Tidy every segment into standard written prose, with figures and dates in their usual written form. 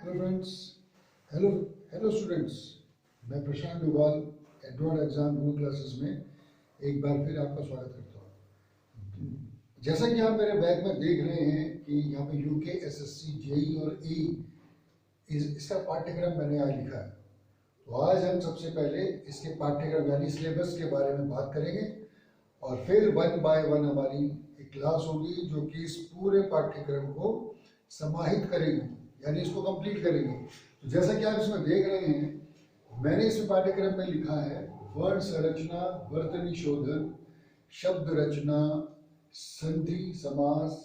Hello friends. Hello hello students. मैं Prashant Dobhal Edward exam Google classes में एक बार फिर आपका स्वागत करता हूँ। जैसा कि आप मेरे बैग में देख रहे हैं कि यहाँ पे यूके एसएससी जेई और ई इसका पाठ्यक्रम मैंने यहाँ लिखा है। तो आज हम सबसे पहले इसके पाठ्यक्रम यानी सिलेबस के बारे में बात करेंगे और फिर वन बाय वन हमारी एक क्लास होगी जो कि इस पूरे पाठ्यक्रम को समाहित करेगी यानी इसको कंप्लीट करेंगे। तो जैसा कि आप इसमें देख रहे हैं, मैंने इस पाठ्यक्रम में लिखा है वर्ण संरचना, वर्तनी शोधन, शब्द रचना, संधि, समास,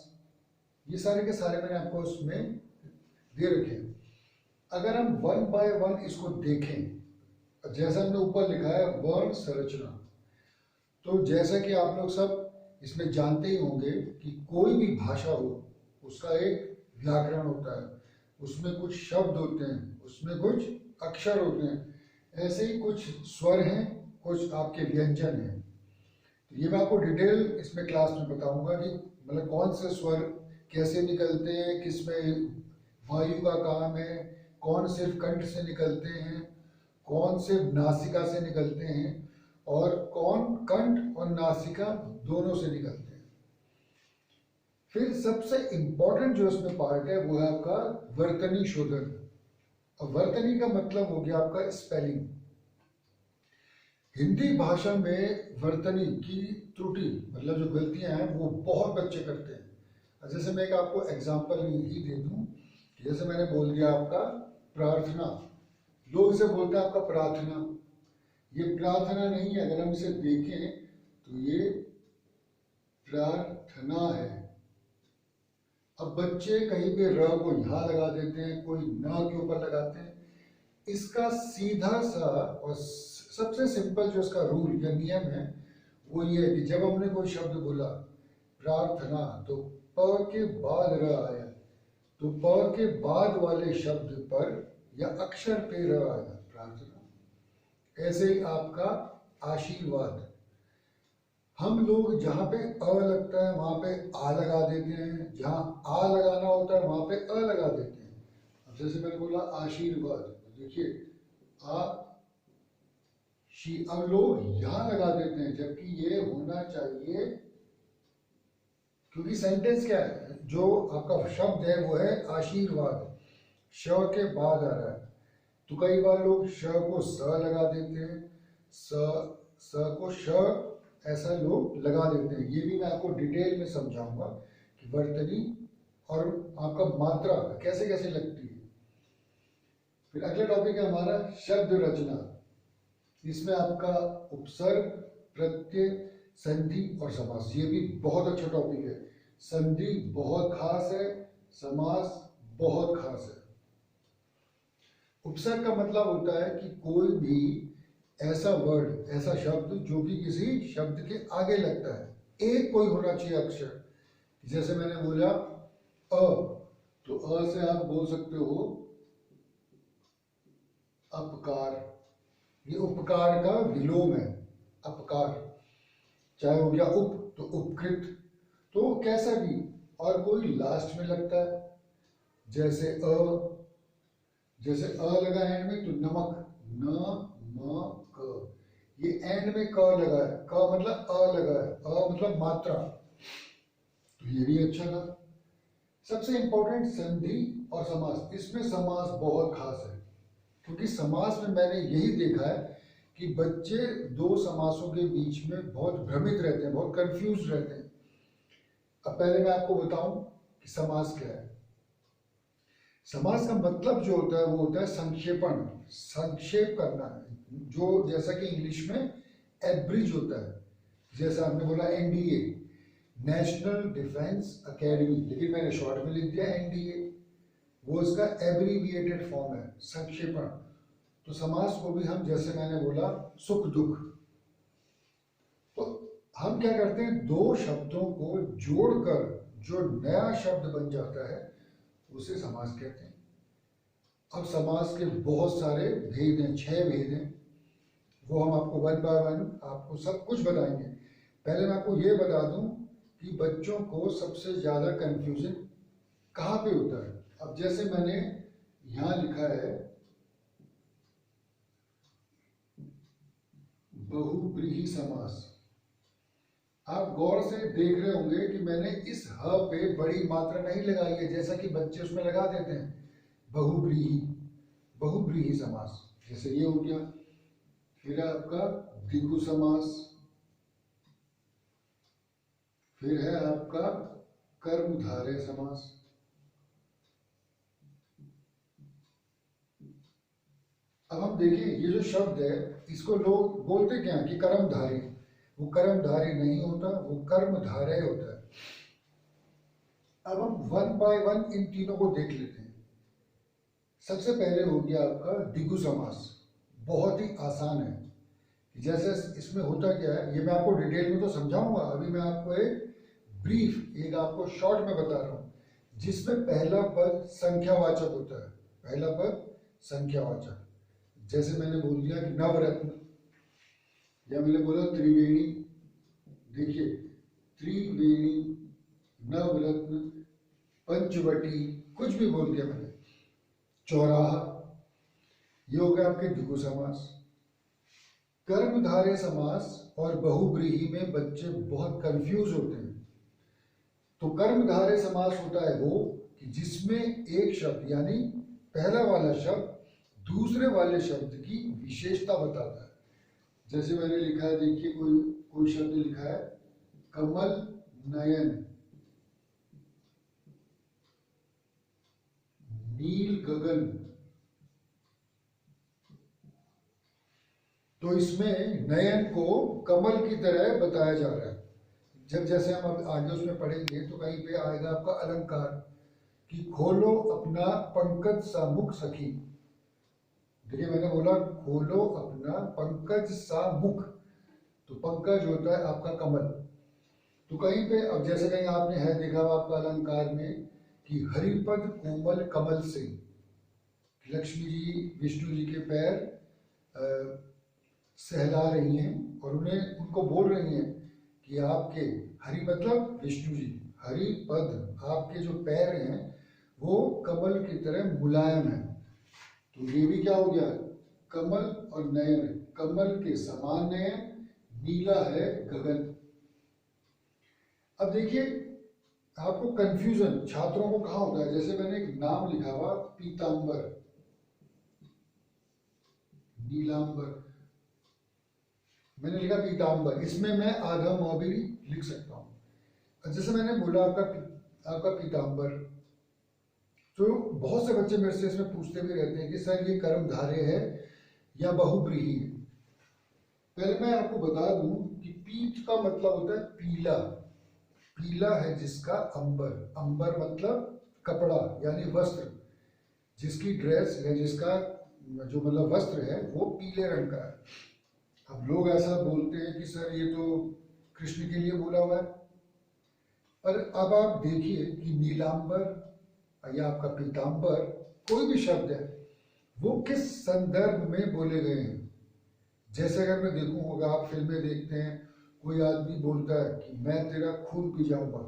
ये सारे के सारे मैंने आपको उसमें दे रखे हैं। अगर हम वन बाय वन इसको देखें, जैसा हमने ऊपर लिखा है वर्ण संरचना, तो जैसा कि आप लोग सब इसमें जानते ही होंगे कि कोई भी भाषा हो उसका एक व्याकरण होता है, उसमें कुछ शब्द होते हैं, उसमें कुछ अक्षर होते हैं, ऐसे ही कुछ स्वर हैं, कुछ आपके व्यंजन हैं। तो ये मैं आपको डिटेल इसमें क्लास में बताऊंगा कि मतलब कौन से स्वर कैसे निकलते हैं, किसमें वायु का काम है, कौन सिर्फ कंठ से निकलते हैं, कौन सिर्फ नासिका से निकलते हैं और कौन कंठ और नासिका दोनों से निकलते हैं। फिर सबसे इंपॉर्टेंट जो इसमें पार्ट है वो है आपका वर्तनी शोधन। अब वर्तनी का मतलब हो गया आपका स्पेलिंग। हिंदी भाषा में वर्तनी की त्रुटि मतलब जो गलतियां हैं वो बहुत बच्चे करते हैं। जैसे मैं एक आपको एग्जांपल ही दे दूं, जैसे मैंने बोल दिया आपका प्रार्थना, लोग इसे बोलते हैं आपका प्रार्थना, ये प्रार्थना नहीं है। अगर हम इसे देखें तो ये प्रार्थना है। अब बच्चे कहीं पे र को यहाँ लगा देते हैं, कोई न के ऊपर लगाते हैं। इसका सीधा सा और सबसे सिंपल जो इसका रूल या नियम है वो ये है कि जब हमने कोई शब्द बोला प्रार्थना तो प के बाद र आया, तो प के बाद वाले शब्द पर या अक्षर पे र आया, प्रार्थना। ऐसे ही आपका आशीर्वाद, हम लोग जहाँ पे अ लगता है वहां पे आ लगा देते हैं, जहाँ आ लगाना होता है वहां पे अ लगा देते हैं। अब जैसे मैंने बोला आशीर्वाद, देखिए आ शी, अब लोग यहाँ लगा देते हैं जबकि ये होना चाहिए, क्योंकि सेंटेंस क्या है, जो आपका शब्द है वो है आशीर्वाद, श के बाद आ रहा है। तो कई बार लोग श को स लगा देते हैं, स को श ऐसा लोग लगा देते हैं। ये भी मैं आपको डिटेल में समझाऊंगा कि वर्तनी और आपका मात्रा कैसे कैसे लगती है। फिर अगला टॉपिक है हमारा शब्द रचना। इसमें आपका उपसर्ग, प्रत्यय, संधि और समास, ये भी बहुत अच्छा टॉपिक है। संधि बहुत खास है, समास बहुत खास है। उपसर्ग का मतलब होता है कि कोई भी ऐसा वर्ड, ऐसा शब्द जो कि किसी शब्द के आगे लगता है, एक कोई होना चाहिए अक्षर। जैसे मैंने बोला अ, तो अ से आप बोल सकते हो अपकार, ये उपकार का विलोम है, अपकार। चाहे हो गया उप तो उपकृत, तो कैसा भी। और कोई लास्ट में लगता है, जैसे लगा एंड में तो नमक, न म क, ये एंड में क लगा है, क मतलब अ लगा है, अ मतलब मात्रा, तो ये भी अच्छा था। सबसे इंपॉर्टेंट संधि और समास। इसमें समास बहुत खास है, क्योंकि समास में मैंने यही देखा है कि बच्चे दो समासों के बीच में बहुत भ्रमित रहते हैं, बहुत कंफ्यूज रहते हैं। अब पहले मैं आपको बताऊं कि समास क्या है। समास का मतलब जो होता है वो होता है संक्षेपण, संक्षेप करना है, जो जैसा कि इंग्लिश में एब्रिज होता है। जैसा हमने बोला एनडीए, नेशनल डिफेंस एकेडमी, लेकिन मैंने शॉर्ट में लिख दिया एनडीए, वो इसका एब्रीविएटेड फॉर्म है, संक्षेपण। तो समास को भी हम जैसे मैंने बोला सुख दुख, तो हम क्या करते हैं, दो शब्दों को जोड़कर जो नया शब्द बन जाता है उसे समास कहते हैं। अब समास के बहुत सारे भेद हैं, 6 भेद हैं, वो हम आपको वन बाय वन आपको सब कुछ बताएंगे। पहले मैं आपको ये बता दूं कि बच्चों को सबसे ज्यादा कंफ्यूजन कहाँ पे होता है। अब जैसे मैंने यहां लिखा है बहुब्रीहि समास। आप गौर से देख रहे होंगे कि मैंने इस ह पे बड़ी मात्रा नहीं लगाई है, जैसा कि बच्चे उसमें लगा देते हैं। बहुब्रीहि, बहुब्रीहि समास, जैसे ये हो गया। फिर है आपका द्विगु समास, फिर है आपका कर्मधारय समास। अब हम देखिए, ये जो शब्द है इसको लोग बोलते क्या कि कर्मधारी। वो कर्मधारी नहीं होता, वो कर्मधारय होता है। अब हम वन बाय वन इन तीनों को देख लेते हैं। सबसे पहले हो गया आपका द्विगु समास। बहुत ही आसान है। जैसे इसमें होता क्या है, ये मैं आपको डिटेल में तो समझाऊंगा, अभी मैं आपको एक ब्रीफ, एक आपको शॉर्ट में बता रहा हूं, जिसमें पहला पद संख्यावाचक होता है। पहला पद संख्यावाचक, जैसे मैंने बोल दिया कि नवरत्न, या मैंने बोला त्रिवेणी। देखिए, त्रिवेणी, नवरत्न, पंचवटी, कुछ भी बोल दिया मैंने, चौराहा, ये हो गया आपके द्विगु समास। कर्मधारय समास और बहुब्रीहि में बच्चे बहुत कंफ्यूज होते हैं। तो कर्मधारय समास होता है वो कि जिसमें एक शब्द यानी पहला वाला शब्द दूसरे वाले शब्द की विशेषता बताता है। जैसे मैंने लिखा है, देखिए कोई शब्द लिखा है कमल नयन, नील गगन। तो इसमें नयन को कमल की तरह बताया जा रहा है। जब जैसे हम अब आगे उसमें पढ़ेंगे तो कहीं पे आएगा आपका अलंकार कि खोलो अपना पंकज सा मुख सखी। देखिए, मैंने बोला खोलो अपना पंकज सा मुख, तो पंकज होता है आपका कमल। तो कहीं पे अब जैसे कहीं आपने है देखा हुआ आपका अलंकार में कि हरिपद कोमल कमल से, लक्ष्मी जी विष्णु जी के पैर सहला रही हैं और उनको बोल रही हैं कि आपके, हरि मतलब विष्णु जी, हरि पद, आपके जो पैर हैं वो कमल की तरह मुलायम है। तो ये भी क्या हो गया, कमल और नयन, कमल के समान नयन, नीला है गगन। अब देखिए, आपको कंफ्यूजन छात्रों को कहाँ होता है, जैसे मैंने एक नाम लिखा हुआ पीतांबर, नीलांबर, मैंने लिखा पीतांबर, इसमें मैं आधा म भी लिख सकता हूँ। जैसे मैंने बोला आपका पीतांबर, तो बहुत से बच्चे मेरे से इसमें पूछते भी रहते हैं कि सर ये कर्मधारय है या बहुब्रीहि है। पहले मैं आपको बता दूं कि पीत का मतलब होता है पीला, पीला है जिसका अंबर, अंबर मतलब कपड़ा यानी वस्त्र, जिसकी ड्रेस या जिसका जो मतलब वस्त्र है वो पीले रंग का है। अब लोग ऐसा बोलते हैं कि सर ये तो कृष्ण के लिए बोला हुआ है, पर अब आप देखिए कि नीलांबर या आपका पीतांबर, कोई भी शब्द है वो किस संदर्भ में बोले गए हैं। जैसे अगर मैं देखूं, अगर आप फिल्में देखते हैं, कोई आदमी बोलता है कि मैं तेरा खून पी जाऊंगा,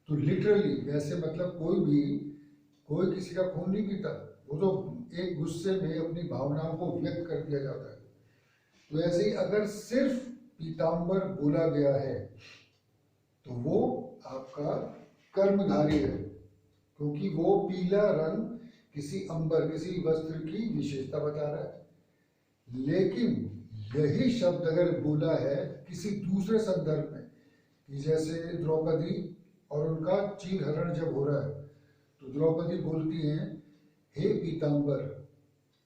तो लिटरली वैसे मतलब कोई किसी का खून नहीं पीता, वो तो एक गुस्से में अपनी भावनाओं को व्यक्त कर दिया जाता है। तो ऐसे ही अगर सिर्फ पीतांबर बोला गया है तो वो आपका कर्मधारी है, क्योंकि वो पीला रंग किसी अंबर, किसी वस्त्र की विशेषता बता रहा है। लेकिन यही शब्द अगर बोला है किसी दूसरे संदर्भ में, कि जैसे द्रौपदी और उनका चीरहरण जब हो रहा है, तो द्रौपदी बोलती हैं हे पीतांबर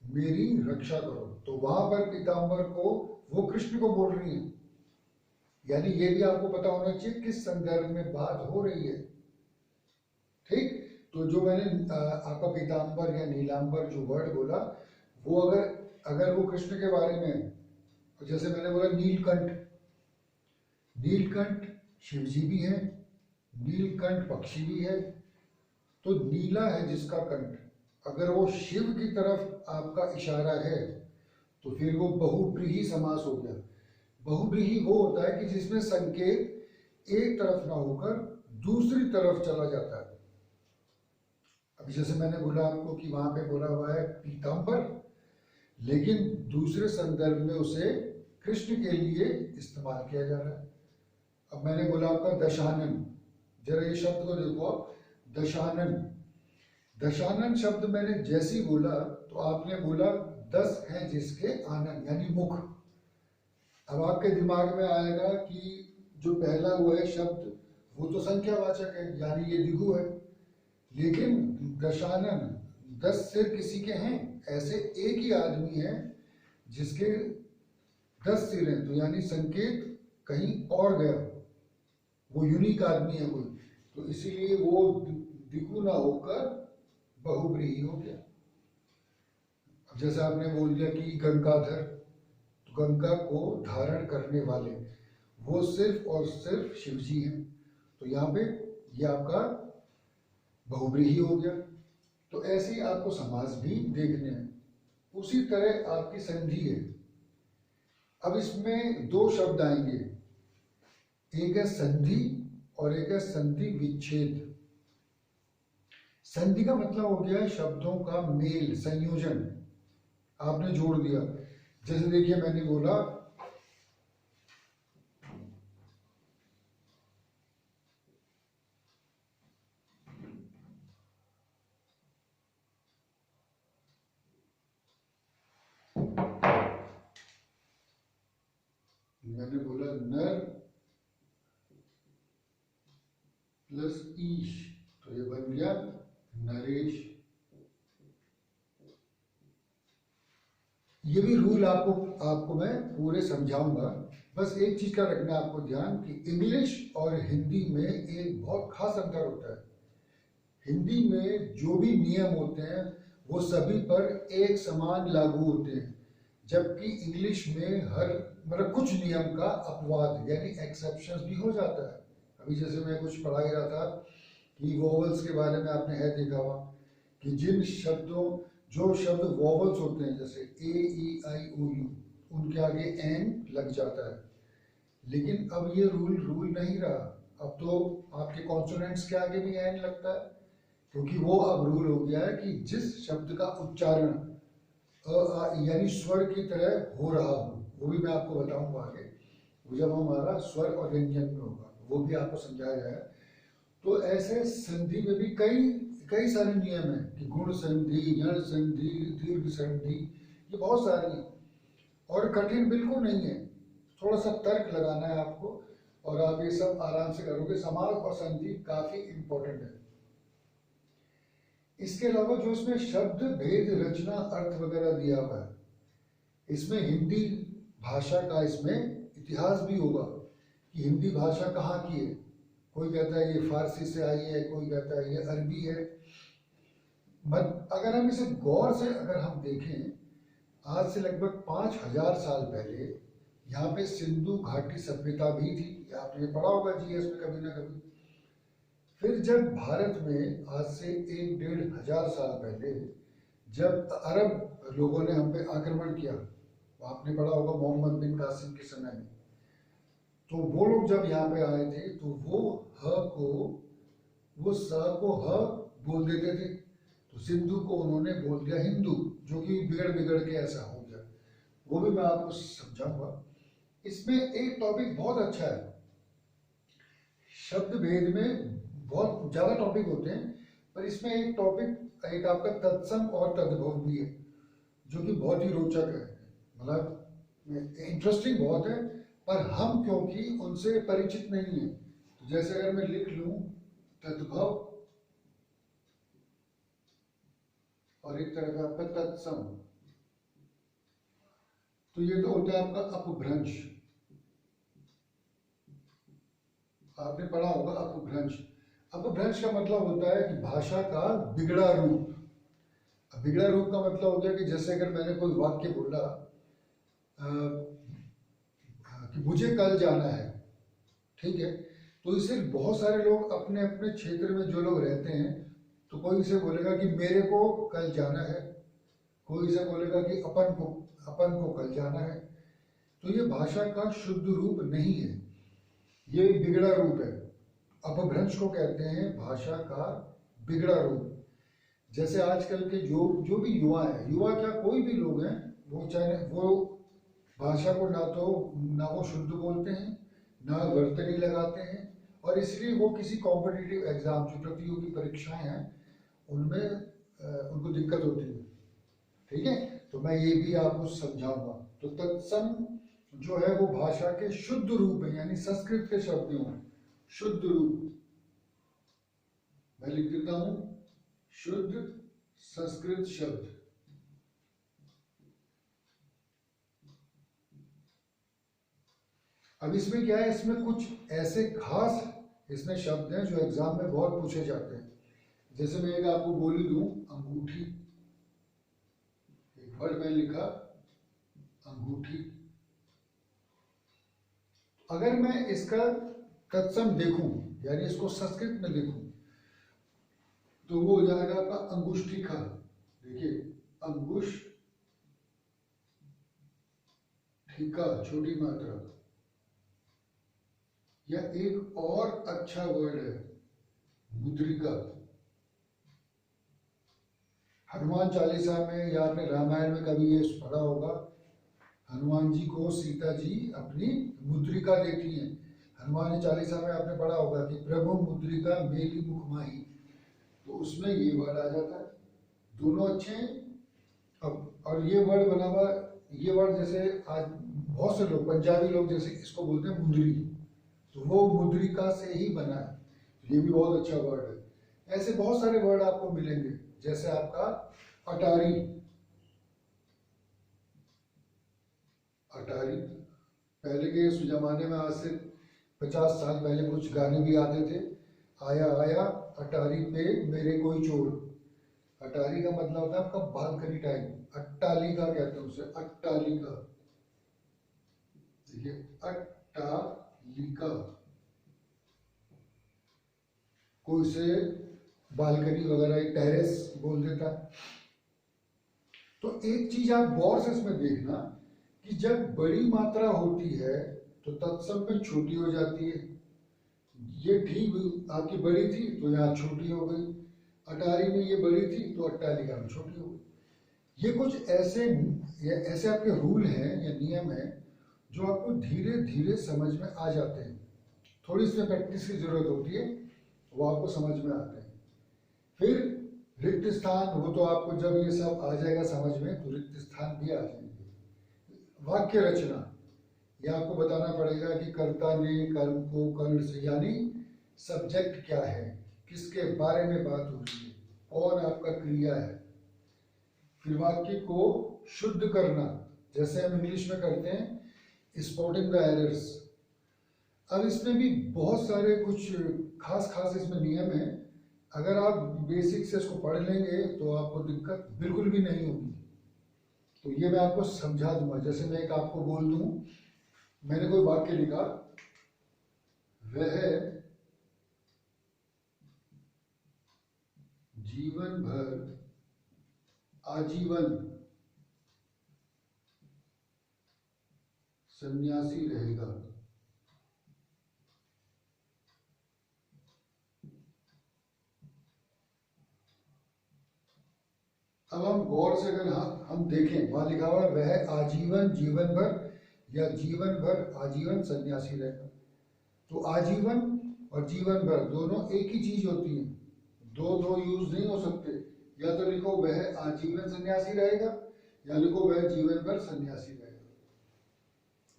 मेरी रक्षा करो, तो वहां पर पीतांबर को वो कृष्ण को बोल रही है। यानी ये भी आपको पता होना चाहिए किस संदर्भ में बात हो रही है। ठीक, तो जो मैंने आपका पीतांबर या नीलांबर जो वर्ड बोला, वो अगर वो कृष्ण के बारे में, तो जैसे मैंने बोला नीलकंठ, नीलकंठ शिव जी भी है, नीलकंठ पक्षी भी है। तो नीला है जिसका कंठ, अगर वो शिव की तरफ आपका इशारा है तो फिर वो बहुब्रीहि समास हो गया। बहुब्रीहि वो होता है कि जिसमें संकेत एक तरफ ना होकर दूसरी तरफ चला जाता है। अब जैसे मैंने बोला आपको कि वहां पे बोला हुआ है पीताम्बर, लेकिन दूसरे संदर्भ में उसे कृष्ण के लिए इस्तेमाल किया जा रहा है। अब मैंने बोला आपका दशानन, जरा ये शब्द को देखो आप, दशानन। दशानन शब्द मैंने जैसे ही बोला तो आपने बोला 10 हैं जिसके आनन, यानी मुख। अब आपके दिमाग में आएगा कि जो पहला हुआ है शब्द वो तो संख्यावाचक है, यानी ये द्विगु है। लेकिन दशानन, 10 सिर किसी के हैं, ऐसे एक ही आदमी है जिसके 10 सिर हैं, तो यानी संकेत कहीं और गया, वो यूनिक आदमी है कोई, तो इसीलिए वो द्विगु ना होकर बहुब्रीहि हो गया। अब जैसे आपने बोल दिया कि गंगाधर, तो गंगा को धारण करने वाले वो सिर्फ और सिर्फ शिव जी हैं, तो यहाँ पे ये आपका बहुब्रीहि हो गया। तो ऐसे ही आपको समास भी देखने हैं। उसी तरह आपकी संधि है। अब इसमें दो शब्द आएंगे, एक है संधि और एक है संधि विच्छेद। संधि का मतलब हो गया शब्दों का मेल, संयोजन, आपने जोड़ दिया। जैसे देखिए मैंने बोला नर प्लस ईश, तो ये बन गया नरेश। ये भी रूल आपको मैं पूरे समझाऊंगा। बस एक चीज का रखना है आपको ध्यान कि इंग्लिश और हिंदी में एक बहुत खास अंतर होता है। हिंदी में जो भी नियम होते हैं वो सभी पर एक समान लागू होते हैं, जबकि इंग्लिश में हर मतलब कुछ नियम का अपवाद यानी एक्सेप्शंस भी हो जाता है। अभी जैसे मैं कुछ पढ़ा ही रहा था कि वोवल्स के बारे में आपने है देखा हुआ कि जिन शब्दों जो शब्द वोवल्स होते हैं जैसे ए ई आई ओ यू, उनके आगे एन लग जाता है। लेकिन अब ये रूल नहीं रहा, अब तो आपके कॉन्सोनेंट्स के आगे भी एन लगता है, क्योंकि वो अब रूल हो गया है कि जिस शब्द का उच्चारण यानी स्वर की तरह हो रहा हो, वो भी मैं आपको बताऊंगा आगे, वो जब हमारा स्वर और व्यंजन में होगा वो भी आपको समझाया जाएगा। तो ऐसे संधि में भी कई कई सारे नियम हैं कि गुण संधि, यण संधि, दीर्घ संधि, ये बहुत सारी हैं और कठिन बिल्कुल नहीं है। थोड़ा सा तर्क लगाना है आपको और आप ये सब आराम से करोगे। समास और संधि काफी इंपॉर्टेंट है। इसके अलावा जो इसमें शब्द भेद, रचना, अर्थ वगैरह दिया हुआ है, इसमें हिंदी भाषा का इसमें इतिहास भी होगा कि हिंदी भाषा कहाँ की है। कोई कहता है ये फारसी से आई है, कोई कहता है ये अरबी है। अगर हम इसे गौर से अगर हम देखें, आज से लगभग 5000 साल पहले यहाँ पे सिंधु घाटी सभ्यता भी थी, आपने पढ़ा होगा जीएस में कभी ना कभी। फिर जब भारत में आज से 1-1.5 साल पहले जब अरब लोगों ने हम पे आक्रमण किया, आपने पढ़ा होगा मोहम्मद बिन कासिम के समय में, तो वो लोग जब यहाँ पे आए थे तो वो स को ह बोल देते थे, तो सिंधु को उन्होंने बोल दिया हिंदू, जो कि बिगड़ के ऐसा हो गया। वो भी मैं आपको समझाऊंगा। इसमें एक टॉपिक बहुत अच्छा है, शब्द भेद में बहुत ज्यादा टॉपिक होते हैं, पर इसमें एक टॉपिक एक आपका तत्सम और तद्भव भी है, जो कि बहुत ही रोचक है, मतलब इंटरेस्टिंग बहुत है। पर हम क्योंकि उनसे परिचित नहीं है, तो जैसे अगर मैं लिख लूं तद्भव और एक तरह का आपका तत्सम, तो ये तो होता है आपका अपभ्रंश। आपने पढ़ा होगा अपभ्रंश। अपभ्रंश का मतलब होता है कि भाषा का बिगड़ा रूप। बिगड़ा रूप का मतलब होता है कि जैसे अगर मैंने कोई वाक्य बोला कि मुझे कल जाना है, ठीक है, तो इसे बहुत सारे लोग अपने अपने क्षेत्र में जो लोग रहते हैं, तो कोई इसे बोलेगा कि मेरे को कल जाना है, कोई इसे बोलेगा कि अपन को कल जाना है। तो ये भाषा का शुद्ध रूप नहीं है, ये बिगड़ा रूप है। अपभ्रंश को कहते हैं भाषा का बिगड़ा रूप। जैसे आजकल के जो जो भी युवा है, युवा क्या कोई भी लोग हैं, वो चाहे वो भाषा को ना वो शुद्ध बोलते हैं, ना वर्तनी लगाते हैं, और इसलिए वो किसी कॉम्पिटिटिव एग्जाम जो प्रतियोगी परीक्षाएं हैं उनमें उनको दिक्कत होती है। ठीक है, तो मैं ये भी आपको समझाऊंगा। तो तत्सम जो है वो भाषा के शुद्ध रूप है, यानी संस्कृत के शब्दों में शुद्ध रूप। मैं लिख देता हूं शुद्ध संस्कृत शब्द। अब इसमें क्या है, इसमें कुछ ऐसे खास इसमें शब्द हैं जो एग्जाम में बहुत पूछे जाते हैं। जैसे मैं एक आपको बोली दूं, अंगूठी, एक वर्ड में लिखा अंगूठी। अगर मैं इसका तत्सम देखूं, यानी इसको संस्कृत में देखूं, तो वो हो जाएगा आपका अंगुष्ठिका। देखिए, अंगुष्ठिका छोटी मात्रा। या एक और अच्छा वर्ड है मुद्रिका। हनुमान चालीसा में या आपने रामायण में कभी ये पढ़ा होगा, हनुमान जी को सीता जी अपनी मुद्रिका देती हैं। हनुमान चालीसा में आपने पढ़ा होगा कि प्रभु मुद्रिका मेली मुख माही, तो उसमें ये वर्ड आ जाता है। दोनों अच्छे हैं। अब और ये वर्ड बना हुआ, ये वर्ड जैसे आज बहुत से लोग, पंजाबी लोग जैसे इसको बोलते हैं मुंदरी, तो वो मुद्रिका से ही बना है, तो ये भी बहुत अच्छा वर्ड है। ऐसे बहुत सारे वर्ड आपको मिलेंगे, जैसे आपका अटारी। अटारी पहले के जमाने में, आज से 50 साल पहले कुछ गाने भी आते थे, आया आया अटारी पे मेरे कोई चोर। अटारी का मतलब होता है आपका बालकनी टाइप। अट्टालिका कहते हैं उसे, अट्टालिका। देखिए, अट्टालिका, कोई से बालकनी वगैरह, टेरेस बोल देता है। तो एक चीज आप गौर से इसमें देखना कि जब बड़ी मात्रा होती है तो तत्सम में छोटी हो जाती है। ये ठीक आपकी बड़ी थी तो यहाँ छोटी हो गई, अटारी में ये बड़ी थी तो अट्टालिका में छोटी हो गई। ये कुछ ऐसे आपके रूल हैं या नियम हैं जो आपको धीरे धीरे समझ में आ जाते हैं। थोड़ी इसमें प्रैक्टिस की जरूरत होती है, वो आपको समझ में आते हैं। फिर रिक्त स्थान, वो तो आपको जब ये सब आ जाएगा समझ में तो रिक्त स्थान भी आ जाएंगे। वाक्य रचना, यह आपको बताना पड़ेगा कि कर्ता ने कर्म को कर्ण से, यानी सब्जेक्ट क्या है, किसके बारे में बात हो रही है, कौन आपका क्रिया है। फिर वाक्य को शुद्ध करना, जैसे हम इंग्लिश में करते हैं स्पॉटिंग द एरर्स। अब इसमें भी बहुत सारे कुछ खास इसमें नियम हैं। अगर आप बेसिक से इसको पढ़ लेंगे तो आपको दिक्कत बिल्कुल भी नहीं होगी। तो ये मैं आपको समझा दूंगा। जैसे मैं एक आपको बोल दूं, मैंने कोई वाक्य लिखा, वह जीवन भर आजीवन सन्यासी रहेगा। अब हम गौर से अगर हम देखें, वहां लिखा हुआ है वह आजीवन जीवन भर या जीवन भर आजीवन सन्यासी रहेगा। तो आजीवन और जीवन भर दोनों एक ही चीज होती है, दो दो यूज नहीं हो सकते। या तो लिखो वह आजीवन सन्यासी रहेगा, या लिखो वह जीवन भर सन्यासी रहेगा।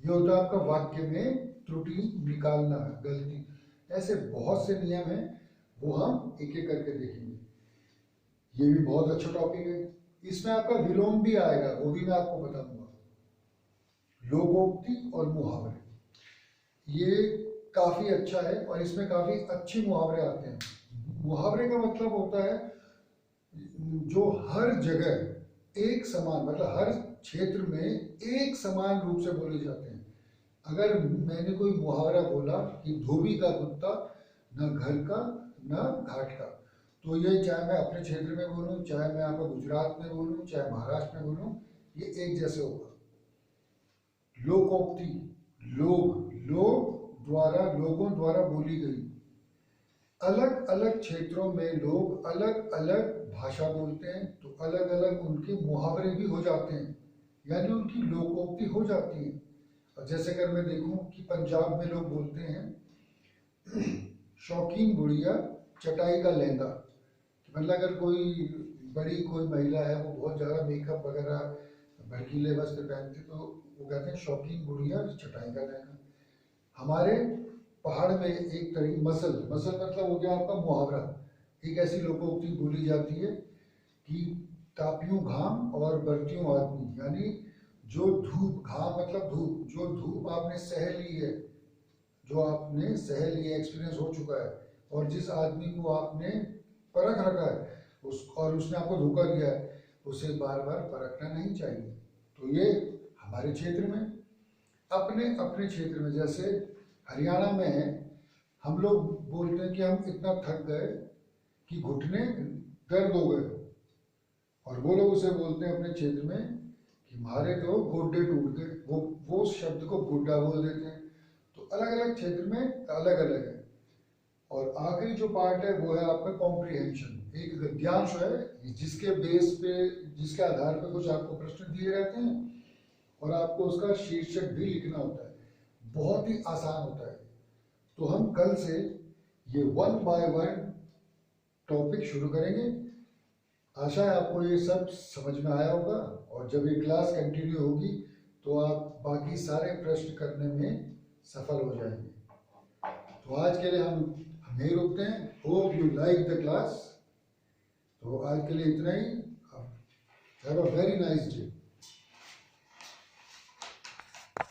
ये होता है आपका वाक्य में त्रुटि निकालना, गलती। ऐसे बहुत से नियम हैं, वो हम एक एक करके देखेंगे। ये भी बहुत अच्छा टॉपिक है। इसमें आपका विलोम भी आएगा, वो भी मैं आपको बताऊंगा। लोकोक्ति और मुहावरे, ये काफी अच्छा है और इसमें काफी अच्छे मुहावरे आते हैं। मुहावरे का मतलब होता है जो हर जगह एक समान, मतलब हर क्षेत्र में एक समान रूप से बोले जाते हैं। अगर मैंने कोई मुहावरा बोला कि धोबी का कुत्ता न घर का न घाट का, तो ये चाहे मैं अपने क्षेत्र में बोलूं, चाहे मैं आपको गुजरात में बोलूं, चाहे महाराष्ट्र में बोलूं, ये एक जैसे होगा। लोकोक्ति, लोगों द्वारा बोली गई। अलग अलग क्षेत्रों में लोग अलग अलग भाषा बोलते हैं तो अलग अलग उनके मुहावरे भी हो जाते हैं, यानी उनकी लोकोक्ति हो जाती है। और जैसे अगर मैं देखूं कि पंजाब में लोग बोलते हैं शौकीन बुढ़िया चटाई का लहंगा, मतलब अगर कोई बड़ी कोई महिला है वो बहुत ज़्यादा मेकअप वगैरह भड़कीले वस्त्र पहनती तो वो कहते हैं शौकीन बुढ़िया चटाई का लहंगा। हमारे पहाड़ में एक तरीके मसल मतलब हो गया आपका मुहावरा, एक ऐसी लोकोक्ति बोली जाती है कि तापियों घाम और बरतियों आदमी, यानी जो धूप, घाम मतलब धूप, जो धूप आपने सह ली है, जो आपने सह ली है, एक्सपीरियंस हो चुका है, और जिस आदमी को आपने परख रखा है और उसने आपको धोखा दिया है, उसे बार बार परखना नहीं चाहिए। तो ये हमारे क्षेत्र में, अपने अपने क्षेत्र में, जैसे हरियाणा में है, हम लोग बोलते हैं कि हम इतना थक गए कि घुटने दर्द हो गए, और वो लोग उसे बोलते हैं अपने क्षेत्र में कि हमारे तो गोड्डे टूट गए, वो शब्द को गुड्डा बोल देते हैं। तो अलग अलग क्षेत्र में अलग अलग है। और आखिरी जो पार्ट है वो है आपका कॉम्प्रिहेंशन, एक गद्यांश है जिसके बेस पे, जिसके आधार पे कुछ आपको प्रश्न दिए रहते हैं और आपको उसका शीर्षक भी लिखना होता है। बहुत ही आसान होता है। तो हम कल से ये 1 बाय 1 टॉपिक शुरू करेंगे। आशा है आपको ये सब समझ में आया होगा, और जब ये क्लास कंटिन्यू होगी तो आप बाकी सारे प्रश्न करने में सफल हो जाएंगे। तो आज के लिए हम यहीं रुकते हैं। Hope you like the class. तो आज के लिए इतना ही। Have a very nice day.